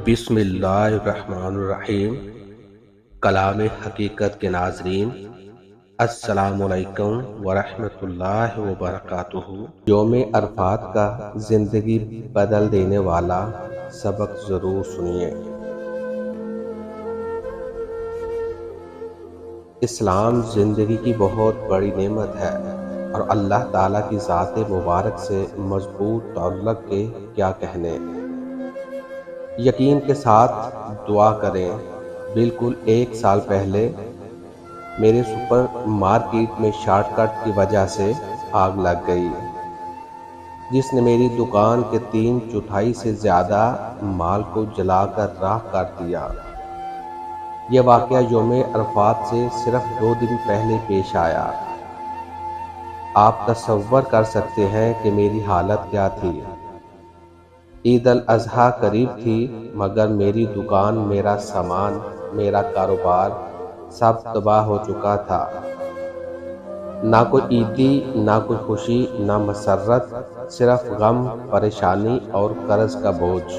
بسم اللہ الرحمن الرحیم۔ کلام حقیقت کے ناظرین، السلام علیکم ورحمۃ اللہ وبرکاتہ۔ یوم عرفات کا زندگی بدل دینے والا سبق ضرور سنیے۔ اسلام زندگی کی بہت بڑی نعمت ہے اور اللہ تعالیٰ کی ذات مبارک سے مضبوط تعلق کے کیا کہنے۔ یقین کے ساتھ دعا کریں۔ بالکل 1 سال پہلے میرے سپر مارکیٹ میں شارٹ کٹ کی وجہ سے آگ لگ گئی، جس نے میری دکان کے 3/4 سے زیادہ مال کو جلا کر راکھ کر دیا۔ یہ واقعہ یوم عرفات سے صرف 2 دن پہلے پیش آیا۔ آپ تصور کر سکتے ہیں کہ میری حالت کیا تھی۔ عید الاضحیٰ قریب تھی، مگر میری دکان، میرا سامان، میرا کاروبار سب تباہ ہو چکا تھا۔ نہ کوئی عیدی، نہ کوئی خوشی، نہ مسرت، صرف غم، پریشانی اور قرض کا بوجھ۔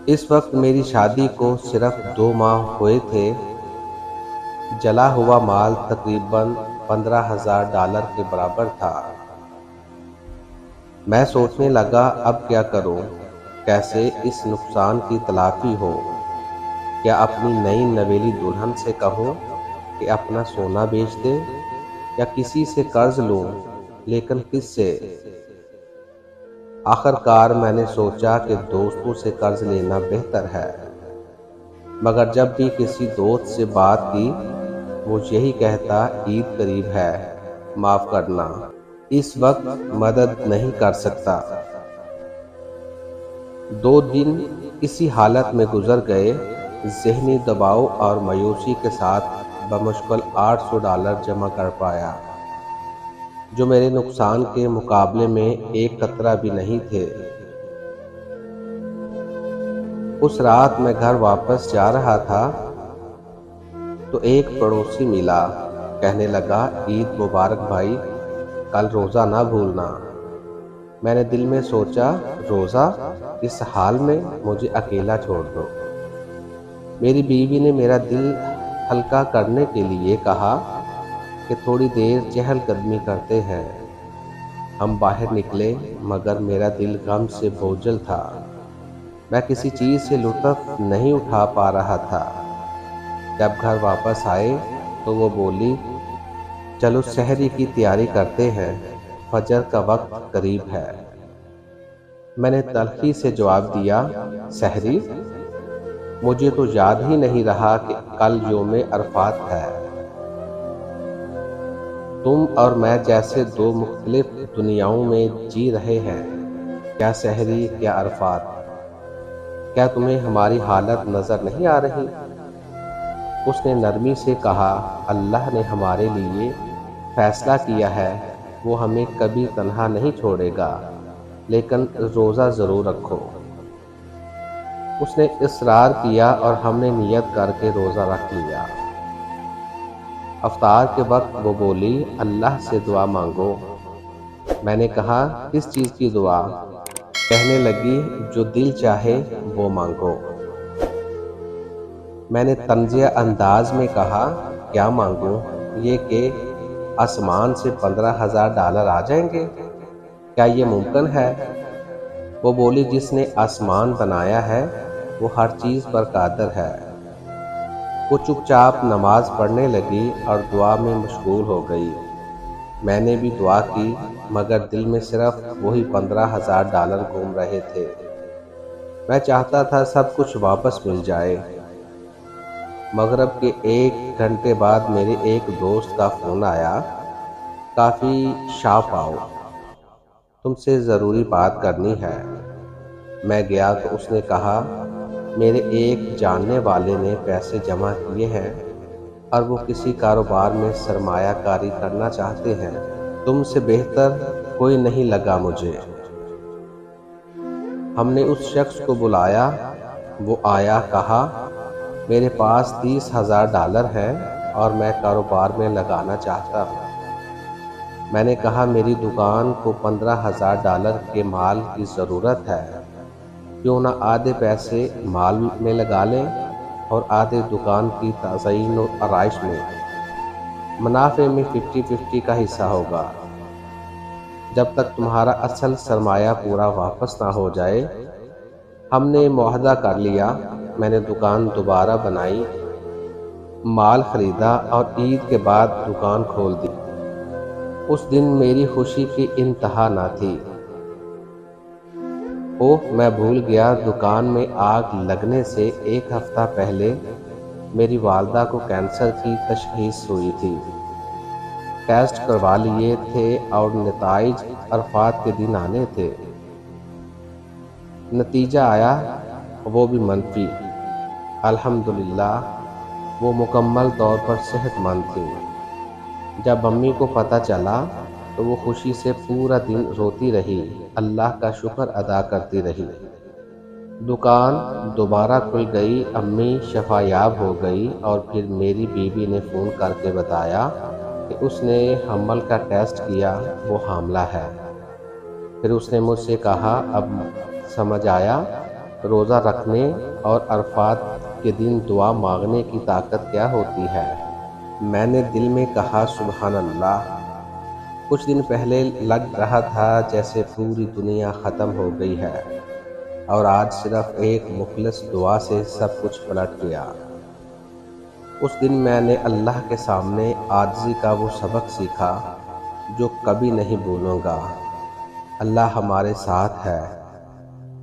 اس وقت میری شادی کو صرف 2 ماہ ہوئے تھے۔ جلا ہوا مال تقریباً $15,000 کے برابر تھا۔ میں سوچنے لگا، اب کیا کروں؟ کیسے اس نقصان کی تلافی ہو؟ کیا اپنی نئی نویلی دلہن سے کہوں کہ اپنا سونا بیچ دے، یا کسی سے قرض لوں؟ لیکن کس سے؟ آخر کار میں نے سوچا کہ دوستوں سے قرض لینا بہتر ہے، مگر جب بھی کسی دوست سے بات کی، وہ یہی کہتا، عید قریب ہے، معاف کرنا، اس وقت مدد نہیں کر سکتا۔ 2 دن اسی حالت میں گزر گئے۔ ذہنی دباؤ اور مایوسی کے ساتھ بمشکل $800 جمع کر پایا، جو میرے نقصان کے مقابلے میں 1 قطرہ بھی نہیں تھے۔ اس رات میں گھر واپس جا رہا تھا تو ایک پڑوسی ملا۔ کہنے لگا، عید مبارک بھائی، کل روزہ نہ بھولنا۔ میں نے دل میں سوچا، روزہ؟ اس حال میں مجھے اکیلا چھوڑ دو۔ میری بیوی نے میرا دل ہلکا کرنے کے لیے کہا کہ تھوڑی دیر چہل قدمی کرتے ہیں۔ ہم باہر نکلے، مگر میرا دل غم سے بوجھل تھا۔ میں کسی چیز سے لطف نہیں اٹھا پا رہا تھا۔ جب گھر واپس آئے تو وہ بولی، چلو سحری کی تیاری کرتے ہیں، فجر کا وقت قریب ہے۔ میں نے تلخی سے جواب دیا، سحری؟ مجھے تو یاد ہی نہیں رہا کہ کل یوم عرفات ہے۔ تم اور میں جیسے 2 مختلف دنیاؤں میں جی رہے ہیں، کیا سحری، کیا عرفات؟ کیا تمہیں ہماری حالت نظر نہیں آ رہی؟ اس نے نرمی سے کہا، اللہ نے ہمارے لیے فیصلہ کیا ہے، وہ ہمیں کبھی تنہا نہیں چھوڑے گا، لیکن روزہ ضرور رکھو۔ اس نے اصرار کیا اور ہم نے نیت کر کے روزہ رکھ لیا۔ افطار کے وقت وہ بولی، اللہ سے دعا مانگو۔ میں نے کہا، کس چیز کی دعا؟ کہنے لگی، جو دل چاہے وہ مانگو۔ میں نے طنزیہ انداز میں کہا، کیا مانگوں؟ یہ کہ آسمان سے $15,000 آ جائیں گے؟ کیا یہ ممکن ہے؟ وہ بولی، جس نے آسمان بنایا ہے وہ ہر چیز پر قادر ہے۔ وہ چپ چاپ نماز پڑھنے لگی اور دعا میں مشغول ہو گئی۔ میں نے بھی دعا کی، مگر دل میں صرف وہی $15,000 گھوم رہے تھے۔ میں چاہتا تھا سب کچھ واپس مل جائے۔ مغرب کے 1 گھنٹے بعد میرے ایک دوست کا فون آیا، کافی شاپ آؤ، تم سے ضروری بات کرنی ہے۔ میں گیا تو اس نے کہا، میرے ایک جاننے والے نے پیسے جمع کیے ہیں اور وہ کسی کاروبار میں سرمایہ کاری کرنا چاہتے ہیں۔ تم سے بہتر کوئی نہیں لگا مجھے۔ ہم نے اس شخص کو بلایا، وہ آیا، کہا، میرے پاس $30,000 ہیں اور میں کاروبار میں لگانا چاہتا ہوں۔ میں نے کہا میری دکان کو $15,000 کے مال کی ضرورت ہے، کیوں نہ آدھے پیسے مال میں لگا لیں اور آدھے دکان کی تزئین و آرائش میں، منافع میں 50-50 کا حصہ ہوگا۔ جب تک تمہارا اصل سرمایہ پورا واپس نہ ہو جائے۔ ہم نے معاہدہ کر لیا۔ میں نے دکان دوبارہ بنائی، مال خریدا اور عید کے بعد دکان کھول دی۔ اس دن میری خوشی کی انتہا نہ تھی۔ میں بھول گیا دکان میں آگ لگنے سے 1 ہفتہ پہلے میری والدہ کو کینسر کی تشخیص ہوئی تھی۔ ٹیسٹ کروا لیے تھے اور نتائج عرفات کے دن آنے تھے۔ نتیجہ آیا، وہ بھی منفی۔ الحمدللہ وہ مکمل طور پر صحت مند تھی۔ جب امی کو پتہ چلا تو وہ خوشی سے پورا دن روتی رہی، اللہ کا شکر ادا کرتی رہی۔ دکان دوبارہ کھل گئی، امی شفا یاب ہو گئی اور پھر میری بیوی نے فون کر کے بتایا کہ اس نے حمل کا ٹیسٹ کیا، وہ حاملہ ہے۔ پھر اس نے مجھ سے کہا، اب سمجھ آیا روزہ رکھنے اور عرفات کے دن دعا مانگنے کی طاقت کیا ہوتی ہے۔ میں نے دل میں کہا، سبحان اللہ۔ کچھ دن پہلے لگ رہا تھا جیسے پوری دنیا ختم ہو گئی ہے، اور آج صرف ایک مخلص دعا سے سب کچھ پلٹ گیا۔ اس دن میں نے اللہ کے سامنے عاجزی کا وہ سبق سیکھا جو کبھی نہیں بھولوں گا۔ اللہ ہمارے ساتھ ہے،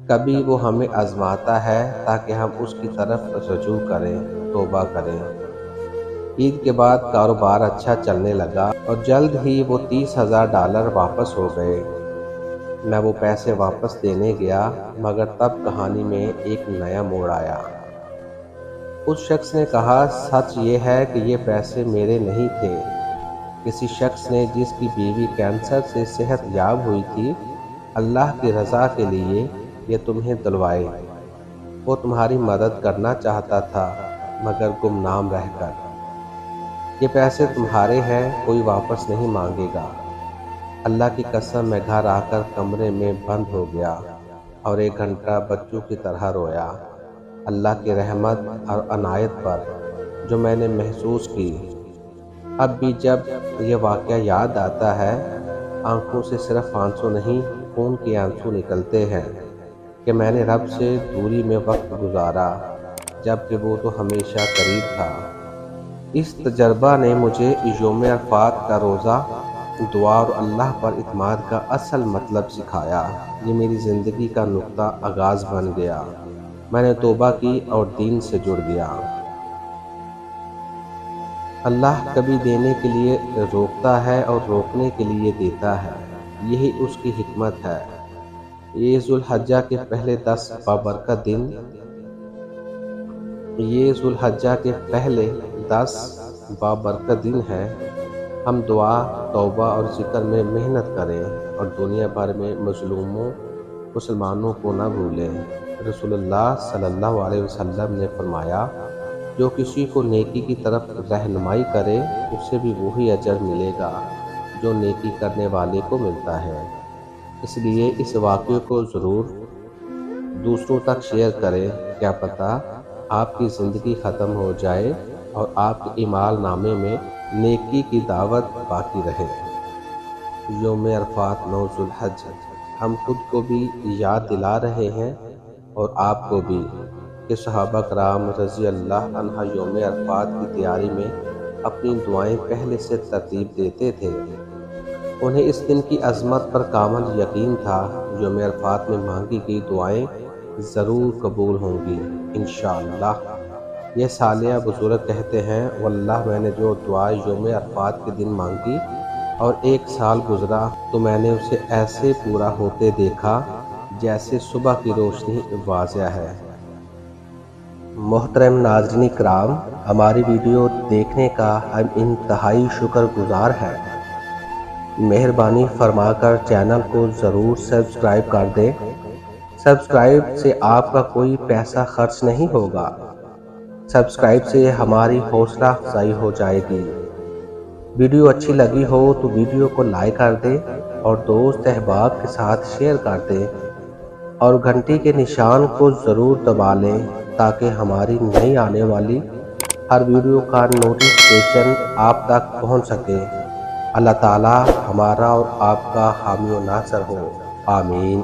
کبھی وہ ہمیں آزماتا ہے تاکہ ہم اس کی طرف رجوع کریں، توبہ کریں۔ عید کے بعد کاروبار اچھا چلنے لگا اور جلد ہی وہ $30,000 واپس ہو گئے۔ میں وہ پیسے واپس دینے گیا، مگر تب کہانی میں ایک نیا موڑ آیا۔ اس شخص نے کہا، سچ یہ ہے کہ یہ پیسے میرے نہیں تھے، کسی شخص نے جس کی بیوی کینسر سے صحت یاب ہوئی تھی، اللہ کی رضا کے لیے یہ تمہیں دلوائے۔ وہ تمہاری مدد کرنا چاہتا تھا مگر گمنام رہ کر۔ یہ پیسے تمہارے ہیں، کوئی واپس نہیں مانگے گا۔ اللہ کی قسم میں گھر آ کر کمرے میں بند ہو گیا اور 1 گھنٹہ بچوں کی طرح رویا، اللہ کی رحمت اور عنایت پر جو میں نے محسوس کی۔ اب بھی جب یہ واقعہ یاد آتا ہے، آنکھوں سے صرف آنسو نہیں، خون کے آنسو نکلتے ہیں کہ میں نے رب سے دوری میں وقت گزارا جبکہ وہ تو ہمیشہ قریب تھا۔ اس تجربہ نے مجھے یوم عرفات کا روزہ، دعا اور اللہ پر اعتماد کا اصل مطلب سکھایا۔ یہ میری زندگی کا نقطہ آغاز بن گیا۔ میں نے توبہ کی اور دین سے جڑ گیا۔ اللہ کبھی دینے کے لیے روکتا ہے اور روکنے کے لیے دیتا ہے، یہی اس کی حکمت ہے۔ یہ ذوالحجہ کے پہلے 10 بابرکت دن ہیں۔ ہم دعا، توبہ اور ذکر میں محنت کریں اور دنیا بھر میں مظلوموں مسلمانوں کو نہ بھولیں۔ رسول اللہ صلی اللہ علیہ وسلم نے فرمایا، جو کسی کو نیکی کی طرف رہنمائی کرے اسے بھی وہی اجر ملے گا جو نیکی کرنے والے کو ملتا ہے۔ اس لیے اس واقعے کو ضرور دوسروں تک شیئر کریں، کیا پتہ آپ کی زندگی ختم ہو جائے اور آپ کے اعمال نامے میں نیکی کی دعوت باقی رہے۔ یوم عرفات 9 ذوالحج، ہم خود کو بھی یاد دلا رہے ہیں اور آپ کو بھی کہ صحابہ کرام رضی اللہ عنہ یوم عرفات کی تیاری میں اپنی دعائیں پہلے سے ترتیب دیتے تھے۔ انہیں اس دن کی عظمت پر کامل یقین تھا، یوم عرفات میں مانگی گئی دعائیں ضرور قبول ہوں گی انشاءاللہ۔ یہ صالحہ بزرگ کہتے ہیں، واللہ میں نے جو دعا یوم عرفات کے دن مانگی اور 1 سال گزرا تو میں نے اسے ایسے پورا ہوتے دیکھا جیسے صبح کی روشنی واضح ہے۔ محترم ناظرین کرام، ہماری ویڈیو دیکھنے کا ہم انتہائی شکر گزار ہیں۔ مہربانی فرما کر چینل کو ضرور سبسکرائب کر دیں۔ سبسکرائب سے آپ کا کوئی پیسہ خرچ نہیں ہوگا، سبسکرائب سے ہماری حوصلہ افزائی ہو جائے گی۔ ویڈیو اچھی لگی ہو تو ویڈیو کو لائک کر دیں اور دوست احباب کے ساتھ شیئر کر دیں اور گھنٹی کے نشان کو ضرور دبا لیں تاکہ ہماری نئی آنے والی ہر ویڈیو کا نوٹیفیکیشن آپ تک پہنچ سکے۔ اللہ تعالی ہمارا اور آپ کا حامی و ناصر ہو، آمین۔